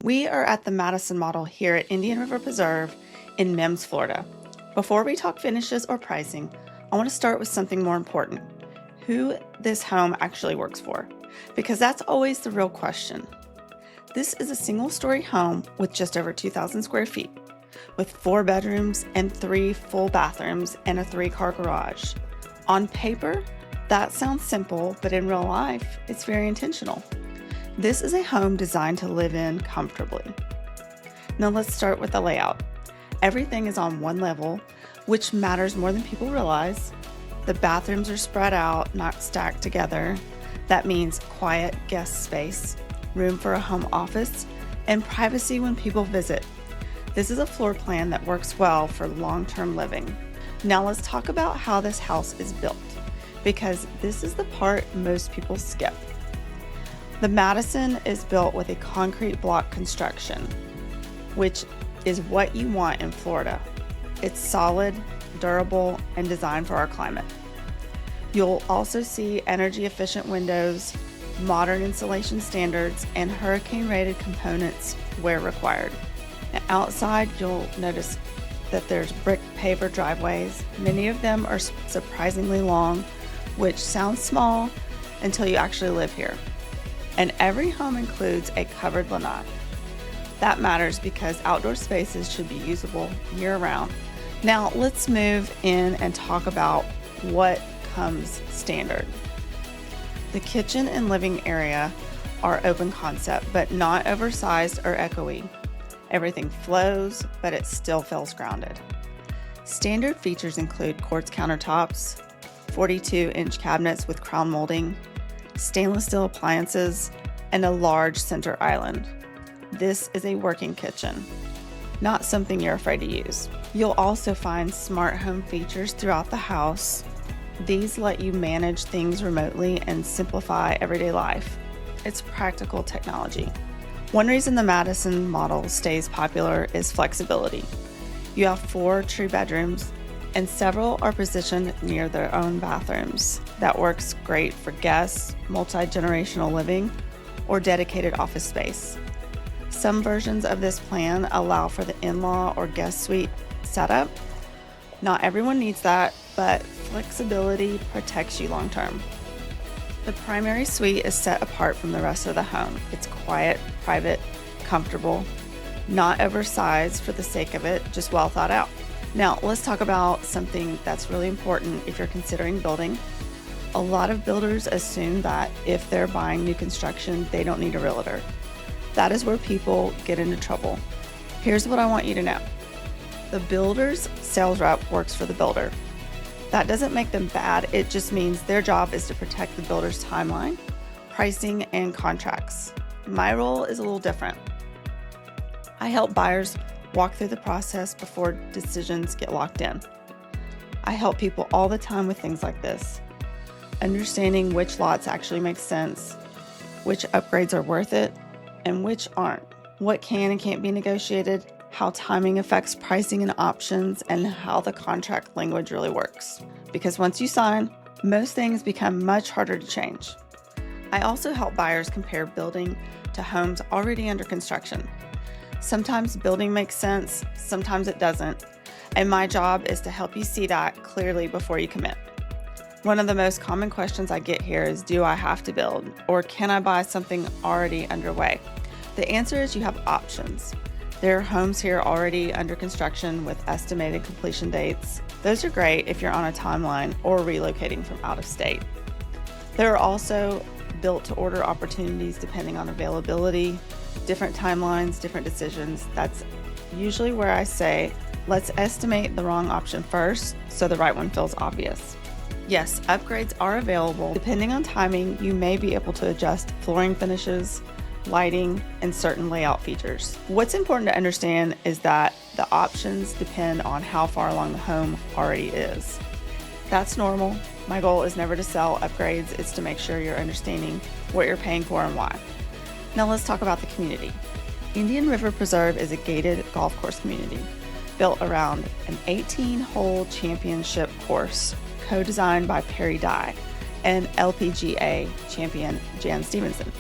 We are at the Madison model here at Indian River Preserve in Mims, Florida. Before we talk finishes or pricing, I want to start with something more important: who this home actually works for, because that's always the real question. This is a single-story home with just over 2,000 square feet, with 4 bedrooms and 3 full bathrooms and a 3-car garage. On paper, that sounds simple, but in real life, it's very intentional. This is a home designed to live in comfortably. Now let's start with the layout. Everything is on one level, which matters more than people realize. The bathrooms are spread out, not stacked together. That means quiet guest space, room for a home office, and privacy when people visit. This is a floor plan that works well for long-term living. Now let's talk about how this house is built, because this is the part most people skip. The Madison is built with a concrete block construction, which is what you want in Florida. It's solid, durable, and designed for our climate. You'll also see energy efficient windows, modern insulation standards, and hurricane-rated components where required. Now, outside, you'll notice that there's brick paver driveways. Many of them are surprisingly long, which sounds small until you actually live here. And every home includes a covered lanai. That matters because outdoor spaces should be usable year-round. Now let's move in and talk about what comes standard. The kitchen and living area are open concept, but not oversized or echoey. Everything flows, but it still feels grounded. Standard features include quartz countertops, 42-inch cabinets with crown molding, stainless steel appliances, and a large center island. This is a working kitchen, not something you're afraid to use. You'll also find smart home features throughout the house. These let you manage things remotely and simplify everyday life. It's practical technology. One reason the Madison model stays popular is flexibility. You have 4 true bedrooms, and several are positioned near their own bathrooms. That works great for guests, multi-generational living, or dedicated office space. Some versions of this plan allow for the in-law or guest suite setup. Not everyone needs that, but flexibility protects you long-term. The primary suite is set apart from the rest of the home. It's quiet, private, comfortable, not oversized for the sake of it, just well thought out. Now, let's talk about something that's really important if you're considering building. A lot of builders assume that if they're buying new construction, they don't need a realtor. That is where people get into trouble. Here's what I want you to know. The builder's sales rep works for the builder. That doesn't make them bad. It just means their job is to protect the builder's timeline, pricing, and contracts. My role is a little different. I help buyers walk through the process before decisions get locked in. I help people all the time with things like this. Understanding which lots actually make sense, which upgrades are worth it, and which aren't. What can and can't be negotiated, how timing affects pricing and options, and how the contract language really works. Because once you sign, most things become much harder to change. I also help buyers compare building to homes already under construction. Sometimes building makes sense, sometimes it doesn't, and my job is to help you see that clearly before you commit. One of the most common questions I get here is, do I have to build, or can I buy something already underway? The answer is you have options. There are homes here already under construction with estimated completion dates. Those are great if you're on a timeline or relocating from out of state. There are also built-to-order opportunities depending on availability, different timelines, different decisions. That's usually where I say, let's estimate the wrong option first so the right one feels obvious. Yes, upgrades are available. Depending on timing, you may be able to adjust flooring finishes, lighting, and certain layout features. What's important to understand is that the options depend on how far along the home already is. That's normal. My goal is never to sell upgrades, it's to make sure you're understanding what you're paying for and why. Now let's talk about the community. Indian River Preserve is a gated golf course community built around an 18-hole championship course co-designed by Perry Dye and LPGA champion Jan Stevenson.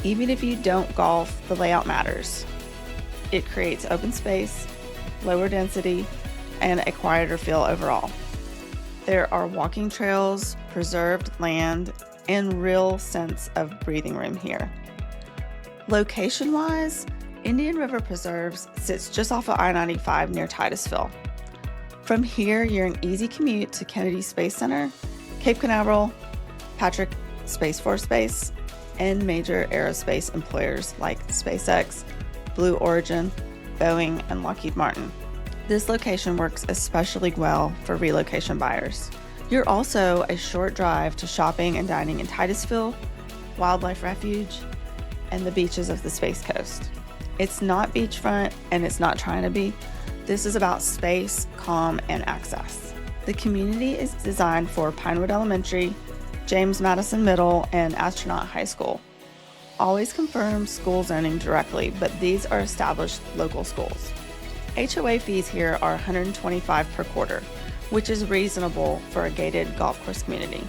Even if you don't golf, the layout matters. It creates open space, lower density, and a quieter feel overall. There are walking trails, preserved land, and real sense of breathing room here. Location-wise, Indian River Preserves sits just off of I-95 near Titusville. From here, you're an easy commute to Kennedy Space Center, Cape Canaveral, Patrick Space Force Base, and major aerospace employers like SpaceX, Blue Origin, Boeing, and Lockheed Martin. This location works especially well for relocation buyers. You're also a short drive to shopping and dining in Titusville, Wildlife Refuge, and the beaches of the Space Coast. It's not beachfront and it's not trying to be. This is about space, calm, and access. The community is designed for Pinewood Elementary, James Madison Middle, and Astronaut High School. Always confirm school zoning directly, but these are established local schools. HOA fees here are $125 per quarter, which is reasonable for a gated golf course community.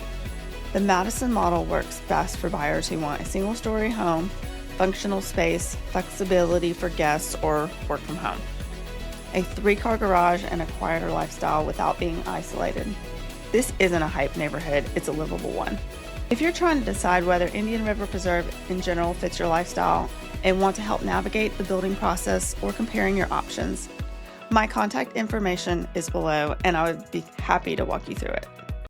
The Madison model works best for buyers who want a single-story home, functional space, flexibility for guests, or work from home. A 3-car garage and a quieter lifestyle without being isolated. This isn't a hype neighborhood, it's a livable one. If you're trying to decide whether Indian River Preserve in general fits your lifestyle and want to help navigate the building process or comparing your options, my contact information is below and I would be happy to walk you through it.